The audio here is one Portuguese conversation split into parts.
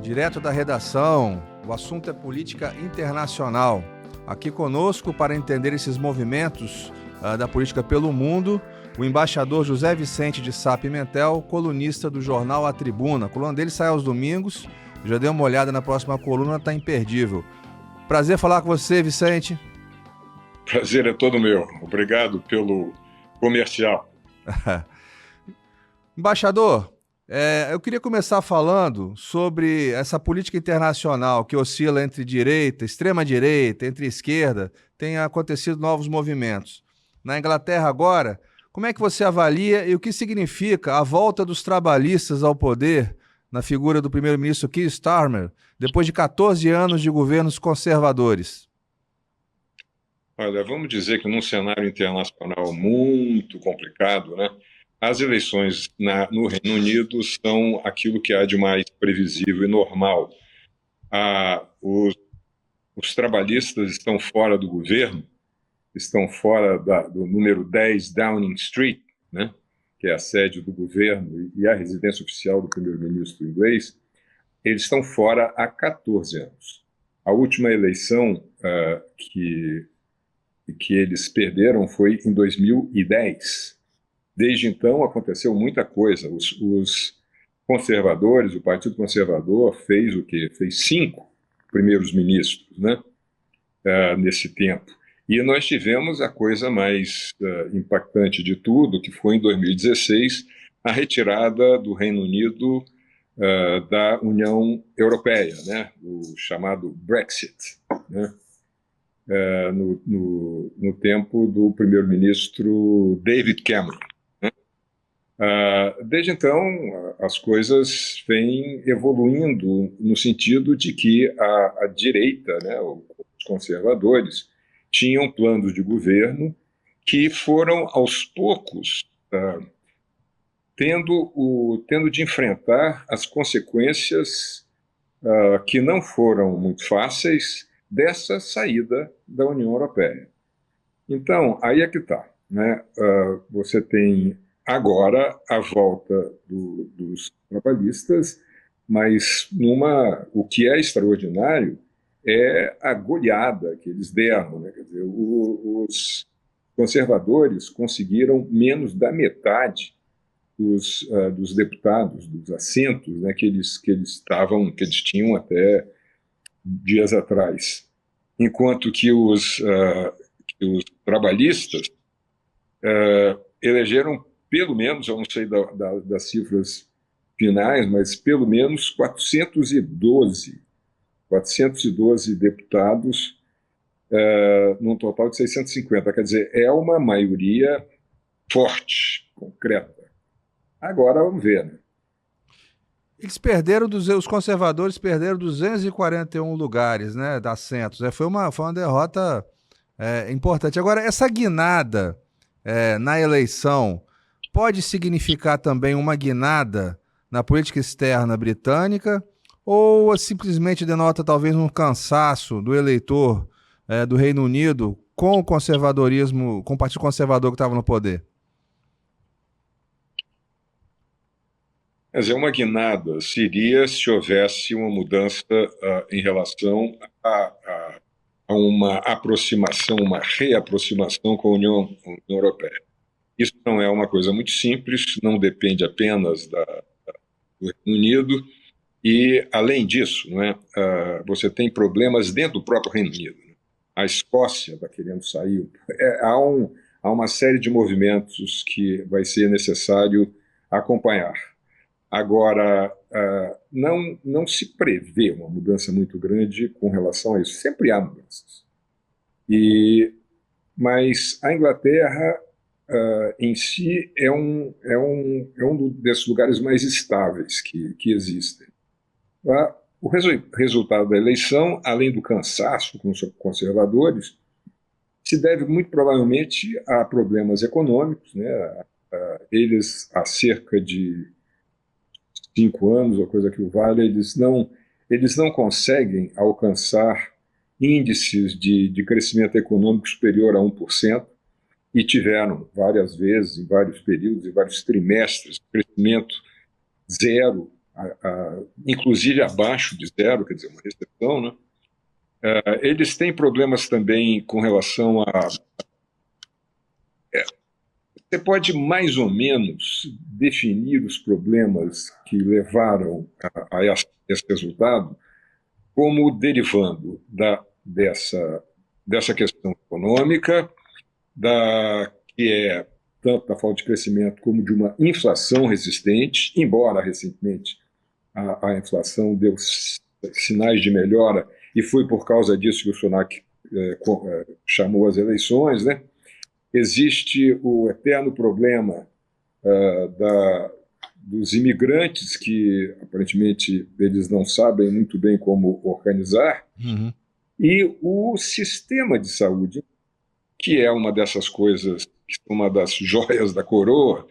Direto da redação, o assunto é política internacional. Aqui conosco, para entender esses movimentos da política pelo mundo, o embaixador José Vicente de Sá Pimentel, colunista do jornal A Tribuna. A coluna dele sai aos domingos, já dei uma olhada na próxima coluna, está imperdível. Prazer falar com você, Vicente. Prazer é todo meu. Obrigado pelo comercial. Embaixador, eu queria começar falando sobre essa política internacional que oscila entre direita, extrema-direita, entre esquerda. Tem acontecido novos movimentos. Na Inglaterra agora, como é que você avalia e o que significa a volta dos trabalhistas ao poder na figura do primeiro-ministro Keir Starmer, depois de 14 anos de governos conservadores? Olha, vamos dizer que num cenário internacional muito complicado, né? As eleições no Reino Unido são aquilo que há de mais previsível e normal. Os trabalhistas estão fora do governo, estão fora do número 10 Downing Street, né, que é a sede do governo e a residência oficial do primeiro-ministro inglês. Eles estão fora há 14 anos. A última eleição que eles perderam foi em 2010. Desde então aconteceu muita coisa. Os conservadores, o Partido Conservador fez o quê? Fez 5 primeiros ministros, né, nesse tempo. E nós tivemos a coisa mais impactante de tudo, que foi em 2016, a retirada do Reino Unido da União Europeia, né, o chamado Brexit, né, no tempo do primeiro-ministro David Cameron. Desde então, as coisas vêm evoluindo no sentido de que a direita, né, os conservadores, tinham planos de governo que foram, aos poucos, tendo de enfrentar as consequências que não foram muito fáceis dessa saída da União Europeia. Então, aí é que está, né? Você tem agora a volta dos trabalhistas, mas o que é extraordinário é a goleada que eles deram, né? Quer dizer, os conservadores conseguiram menos da metade dos deputados, dos assentos, né, que eles tinham até dias atrás, enquanto que os trabalhistas elegeram pelo menos, eu não sei das cifras finais, mas pelo menos 412 deputados, num total de 650. Quer dizer, é uma maioria forte, concreta. Agora vamos ver, né? Os conservadores perderam 241 lugares, né, de assentos. Foi uma derrota importante. Agora, essa guinada na eleição pode significar também uma guinada na política externa britânica ou simplesmente denota talvez um cansaço do eleitor do Reino Unido com o conservadorismo, com o Partido Conservador que estava no poder? Quer dizer, uma guinada seria se houvesse uma mudança em relação a uma aproximação, uma reaproximação com a União Europeia. Isso não é uma coisa muito simples, não depende apenas do Reino Unido e, além disso, não é, você tem problemas dentro do próprio Reino Unido. A Escócia está querendo sair. Há uma série de movimentos que vai ser necessário acompanhar. Agora, não se prevê uma mudança muito grande com relação a isso. Sempre há mudanças. Mas a Inglaterra, em si, é um desses lugares mais estáveis que existem. O resultado da eleição, além do cansaço com os conservadores, se deve muito provavelmente a problemas econômicos, né? Eles, há cerca de 5 anos, ou coisa que o vale, eles não conseguem alcançar índices de crescimento econômico superior a 1%, e tiveram várias vezes, em vários períodos, em vários trimestres, crescimento zero inclusive abaixo de zero, quer dizer, uma recessão, né? Eles têm problemas também com relação a... Você pode mais ou menos definir os problemas que levaram a esse resultado como derivando dessa questão econômica, que é tanto da falta de crescimento como de uma inflação resistente, embora recentemente a inflação deu sinais de melhora, e foi por causa disso que o Sunak chamou as eleições, né? Existe o eterno problema dos imigrantes, que aparentemente eles não sabem muito bem como organizar, e o sistema de saúde, que é uma dessas coisas, uma das joias da coroa,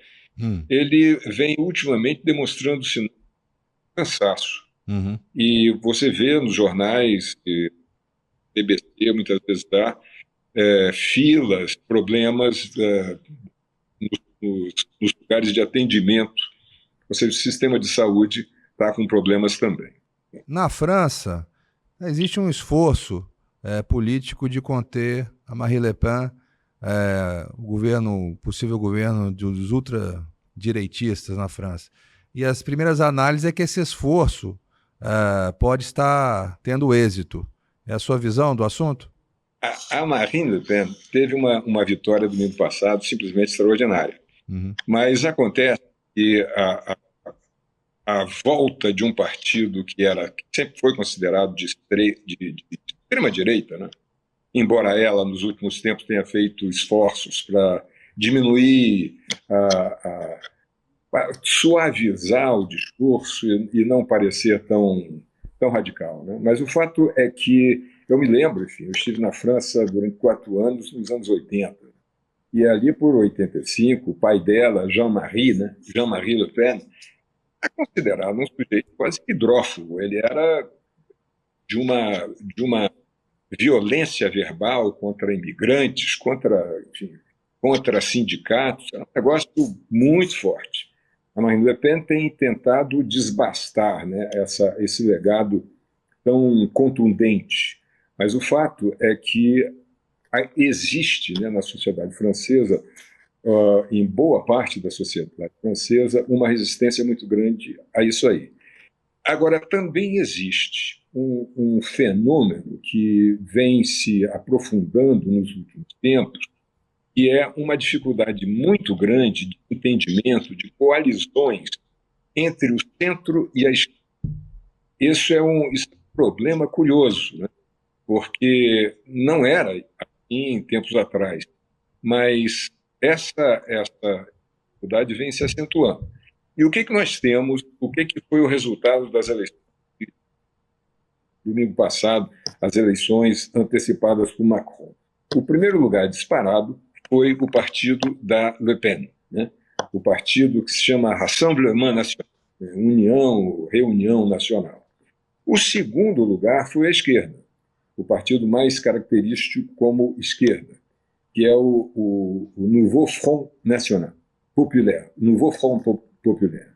ele vem ultimamente demonstrando sinais de cansaço. E você vê nos jornais, BBC muitas vezes dá, filas, problemas nos lugares de atendimento. Ou seja, o sistema de saúde está com problemas também. Na França, existe um esforço político de conter a Marine Le Pen, o possível governo dos ultradireitistas na França. E as primeiras análises é que esse esforço pode estar tendo êxito. É a sua visão do assunto? A Marine Le Pen teve uma vitória domingo passado simplesmente extraordinária. Mas acontece que a volta de um partido que sempre foi considerado de extrema-direita, né? Embora ela, nos últimos tempos, tenha feito esforços para diminuir, para suavizar o discurso e não parecer tão radical, né? Mas o fato é que, eu me lembro, enfim, eu estive na França durante 4 anos, nos anos 80, e ali por 85, o pai dela, Jean-Marie, né? Jean-Marie Le Pen, é considerado um sujeito quase hidrófobo. Ele era de uma violência verbal contra imigrantes, contra sindicatos, é um negócio muito forte. A Marine Le Pen tem tentado desbastar, né, esse legado tão contundente. Mas o fato é que existe, né, na sociedade francesa, em boa parte da sociedade francesa, uma resistência muito grande a isso aí. Agora, também existe um fenômeno que vem se aprofundando nos últimos tempos, que é uma dificuldade muito grande de entendimento de coalizões entre o centro e a esquerda. Isso é um problema curioso, né? Porque não era assim tempos atrás, mas essa dificuldade vem se acentuando. E o que nós temos, o que foi o resultado das eleições? Domingo passado, as eleições antecipadas por Macron. O primeiro lugar disparado foi o partido da Le Pen, né? O partido que se chama Rassemblement National, Reunião Nacional. O segundo lugar foi a esquerda, o partido mais característico como esquerda, que é o Nouveau Front National, Populaire, Nouveau Front Populaire.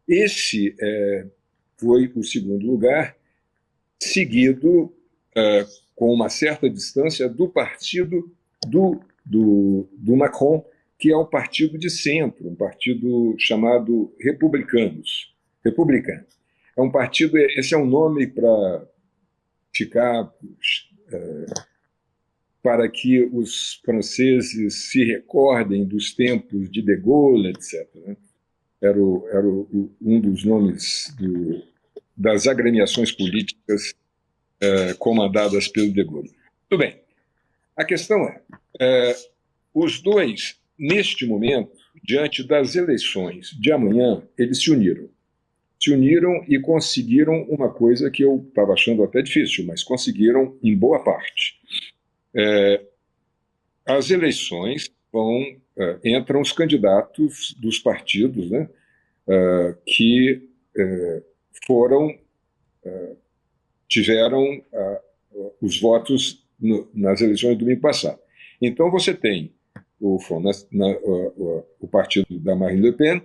Esse foi o segundo lugar, seguido com uma certa distância do partido do Macron, que é um partido de centro, um partido chamado Republicanos. É um partido, esse é um nome para ficar... para que os franceses se recordem dos tempos de De Gaulle, etc., né? Era um dos nomes das agremiações políticas comandadas pelo De Gaulle. Tudo bem. A questão os dois, neste momento, diante das eleições de amanhã, eles se uniram. Se uniram e conseguiram uma coisa que eu estava achando até difícil, mas conseguiram em boa parte. As eleições entram os candidatos dos partidos, né, que tiveram os votos nas eleições do domingo passado. Então você tem o partido da Marine Le Pen,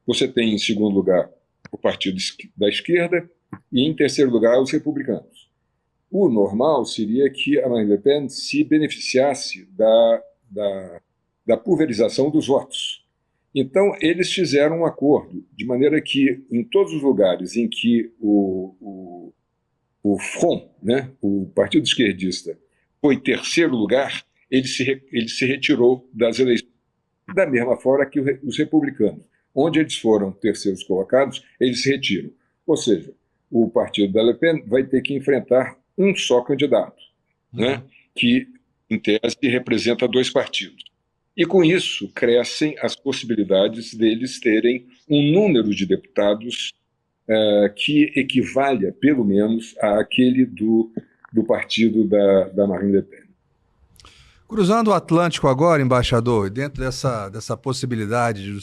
você tem em segundo lugar o partido da esquerda e, em terceiro lugar, os republicanos. O normal seria que a Marine Le Pen se beneficiasse da pulverização dos votos. Então, eles fizeram um acordo, de maneira que, em todos os lugares em que o Front, né, o partido esquerdista, foi terceiro lugar, ele se retirou das eleições. Da mesma forma que os republicanos, onde eles foram terceiros colocados, eles se retiram. Ou seja, o partido da Le Pen vai ter que enfrentar um só candidato, né, que, em tese, representa dois partidos. E, com isso, crescem as possibilidades deles terem um número de deputados que equivalha, pelo menos, àquele do partido da Marine Le Pen. Cruzando o Atlântico agora, embaixador, dentro dessa possibilidade,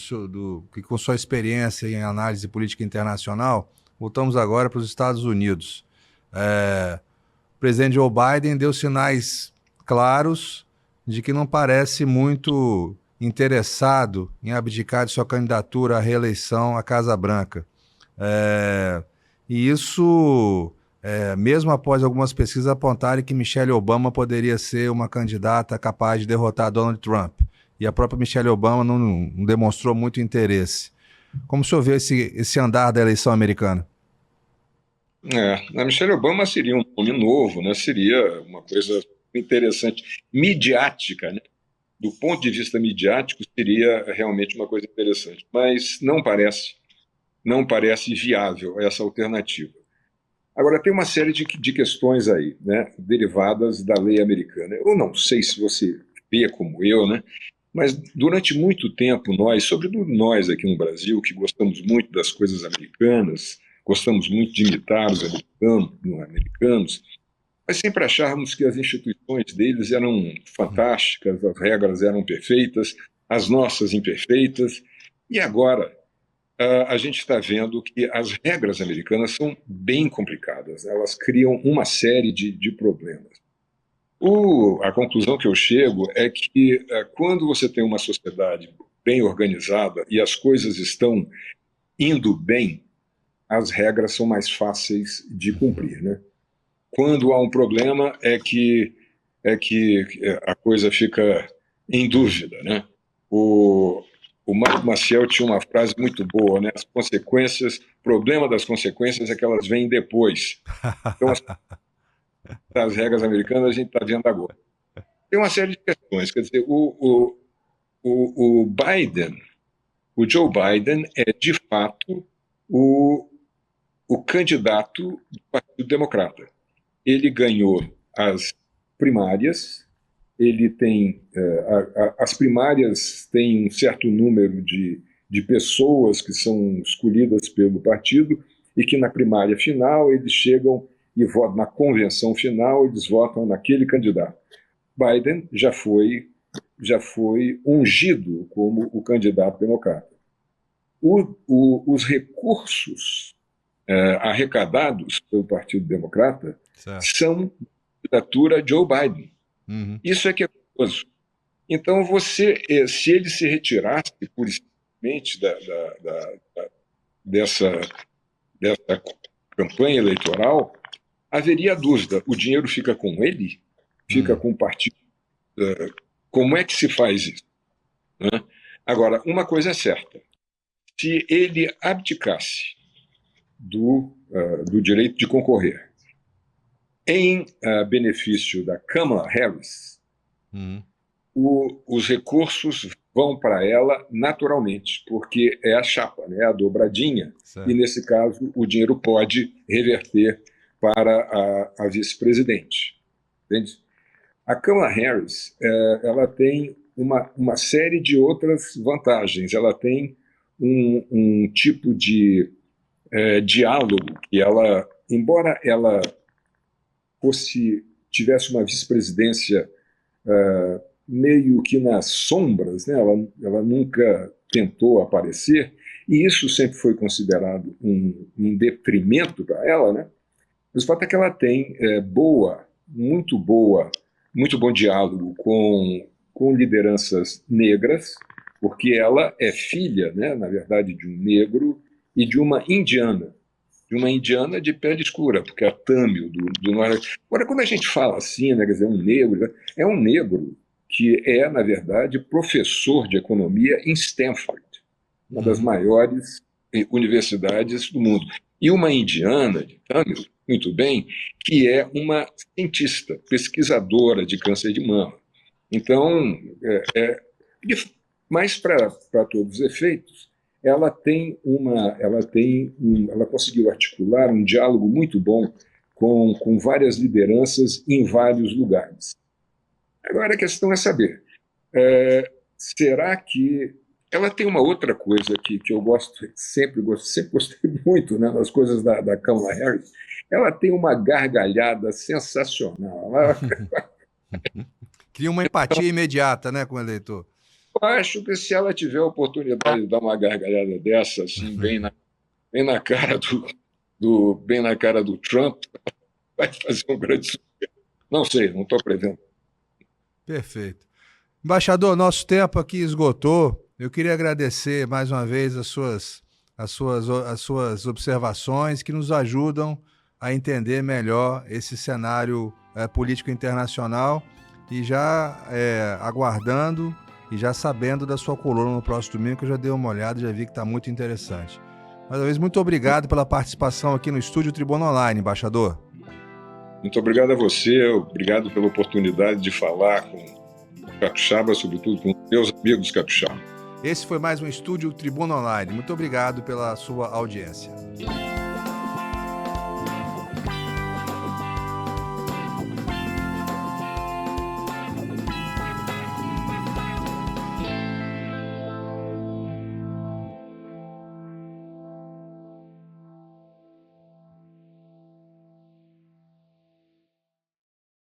que com sua experiência em análise política internacional, voltamos agora para os Estados Unidos. O presidente Joe Biden deu sinais claros de que não parece muito interessado em abdicar de sua candidatura à reeleição à Casa Branca. E isso, mesmo após algumas pesquisas apontarem que Michelle Obama poderia ser uma candidata capaz de derrotar Donald Trump. E a própria Michelle Obama não demonstrou muito interesse. Como o senhor vê esse andar da eleição americana? A Michelle Obama seria um nome novo, né? Seria uma coisa interessante, midiática, né? Do ponto de vista midiático, seria realmente uma coisa interessante, mas não parece viável essa alternativa. Agora, tem uma série de questões aí, né, derivadas da lei americana. Eu não sei se você vê como eu, né, mas durante muito tempo nós, sobretudo nós aqui no Brasil, que gostamos muito das coisas americanas, gostamos muito de imitar os americanos, nós sempre achávamos que as instituições deles eram fantásticas, as regras eram perfeitas, as nossas imperfeitas, e agora a gente está vendo que as regras americanas são bem complicadas, elas criam uma série de problemas. A conclusão que eu chego é que quando você tem uma sociedade bem organizada e as coisas estão indo bem, as regras são mais fáceis de cumprir, né? Quando há um problema é que a coisa fica em dúvida, né? O Marco Maciel tinha uma frase muito boa, né? O problema das consequências é que elas vêm depois. Então, as regras americanas a gente está vendo agora. Tem uma série de questões, quer dizer, o Joe Biden é, de fato, o candidato do Partido Democrata. Ele ganhou as primárias, ele tem as primárias têm um certo número de pessoas que são escolhidas pelo partido e que na primária final eles chegam e votam na convenção final, eles votam naquele candidato. Biden já foi ungido como o candidato democrata. Os recursos arrecadados pelo Partido Democrata são candidatura Joe Biden. Uhum. Isso é que é curioso. Então, se ele se retirasse, pura e simplesmente, dessa campanha eleitoral, haveria dúvida: o dinheiro fica com ele? Fica com o partido? Como é que se faz isso? Né? Agora, uma coisa é certa: se ele abdicasse do direito de concorrer em benefício da Kamala Harris, os recursos vão para ela naturalmente, porque é a chapa, né, a dobradinha, certo. E nesse caso o dinheiro pode reverter para a vice-presidente. Entende? A Kamala Harris ela tem uma série de outras vantagens. Ela tem um tipo de diálogo que ela, embora ela tivesse uma vice-presidência meio que nas sombras, né? Ela nunca tentou aparecer, e isso sempre foi considerado um detrimento para ela, né? Mas o fato é que ela tem muito bom diálogo com lideranças negras, porque ela é filha, né, na verdade, de um negro e de uma indiana de pele escura, porque é a Tâmil do Norte. Agora, quando a gente fala assim, né, quer dizer, é um negro que é, na verdade, professor de economia em Stanford, uma das maiores universidades do mundo. E uma indiana de Tâmil, muito bem, que é uma cientista, pesquisadora de câncer de mama. Então, mas para todos os efeitos, ela conseguiu articular um diálogo muito bom com várias lideranças em vários lugares. Agora a questão é saber, será que ela tem uma outra coisa que eu sempre gostei muito, né, nas coisas da Kamala Harris. Ela tem uma gargalhada sensacional. Cria uma empatia imediata, né, com o eleitor. Eu acho que se ela tiver a oportunidade de dar uma gargalhada dessa, assim, bem na cara bem na cara do Trump, vai fazer um grande sucesso. Não sei, não estou prevendo. Perfeito. Embaixador, nosso tempo aqui esgotou. Eu queria agradecer mais uma vez as suas observações que nos ajudam a entender melhor esse cenário político internacional e já aguardando e já sabendo da sua coluna no próximo domingo, que eu já dei uma olhada e já vi que está muito interessante. Mais uma vez, muito obrigado pela participação aqui no Estúdio Tribuna Online, embaixador. Muito obrigado a você, obrigado pela oportunidade de falar com capixaba, sobretudo com meus amigos capixaba. Esse foi mais um Estúdio Tribuna Online. Muito obrigado pela sua audiência.